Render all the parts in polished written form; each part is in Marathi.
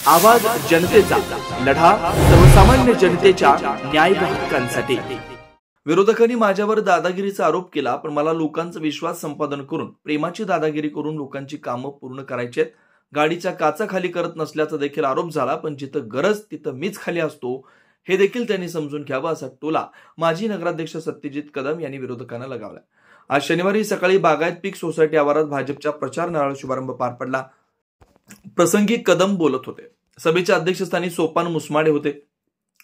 आवाज जनतेचा, लढा सर्वसामान्य जनतेच्या न्याय व हक्कांसाठी। विरोधकांनी माझ्यावर दादागिरीचा आरोप केला, पण मला लोकांचा विश्वास संपादन करून प्रेमाची दादागिरी करून लोकांची कामं पूर्ण करायची आहेत। गाडीच्या काचा खाली करत नसल्याचा देखील आरोप झाला, पण जिथं गरज तिथं मीच खाली असतो हे देखील त्यांनी समजून घ्यावं असा टोला माजी नगराध्यक्ष सत्यजित कदम यांनी विरोधकांना लगावला। आज शनिवारी सकाळी बागायत पीक सोसायटी आवारात भाजपच्या प्रचार मेळाव्याचा शुभारंभ पार पडला। प्रसंगी कदम बोलत होते। सभेच्या अध्यक्षस्थानी सोपान मुसमाडे होते।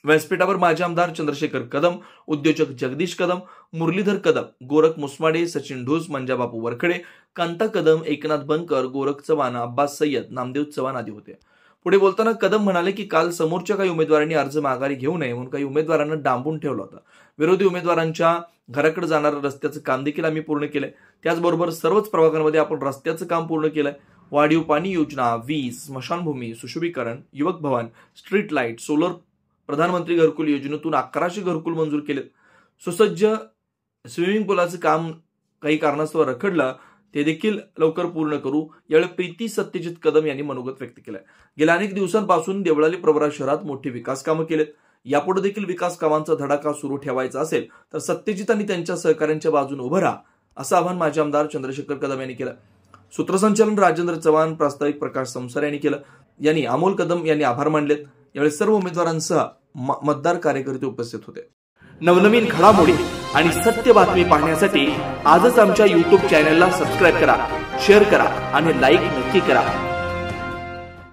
व्यासपीठावर माजी आमदार चंद्रशेखर कदम, उद्योजक जगदीश कदम, मुरलीधर कदम, गोरख मुसमाडे, सचिन ढोस, मंजाबापू वरखडे, कांता कदम, एकनाथ बनकर, गोरख चव्हाण, अब्बास सय्यद, नामदेव चव्हाण आदी होते। पुढे बोलताना कदम म्हणाले की काल समोरच्या काही उमेदवारांनी अर्ज माघारी घेऊ नये म्हणून काही उमेदवारांना डांबून ठेवलं होतं। विरोधी उमेदवारांच्या घराकडे जाणारं रस्त्याचं काम देखील आम्ही पूर्ण केलंय। त्याचबरोबर सर्वच प्रभागांमध्ये आपण रस्त्याचं काम पूर्ण केलंय। वाढीव पाणी योजना, वीज, स्मशानभूमी, सुशोभीकरण, युवक भवन, स्ट्रीट लाईट, सोलर, प्रधानमंत्री घरकुल योजनेतून 1100 घरकुल मंजूर केले। सुसज्ज स्विमिंग पूलाचं काम काही कारणास्तव रखडलं, ते देखील लवकर पूर्ण करू। यावेळी प्रीती सत्यजित कदम यांनी मनोगत व्यक्त केलं। गेल्या अनेक दिवसांपासून देवळाली प्रवरा शहरात मोठी विकास कामं केलेत। यापुढे देखील विकास कामांचा धडाका सुरू ठेवायचा असेल तर सत्यजित आणि त्यांच्या सहकाऱ्यांच्या बाजूने उभं राहा असं आवाहन माजी आमदार चंद्रशेखर कदम यांनी केलं। सूत्रसंचालन राजेंद्र चव्हाण, प्रास्ताविक प्रकाश संसार यांनी केलं। यांनी अमोल कदम यांनी आभार मानलेत। यावेळी सर्व उमेदवारांसह मतदार कार्यकर्ते उपस्थित होते। नवनवीन घडामोडी आणि सत्य बातमी पाहण्यासाठी आजच आमच्या YouTube चॅनलला सबस्क्राइब करा, शेअर करा आणि लाईक नक्की करा।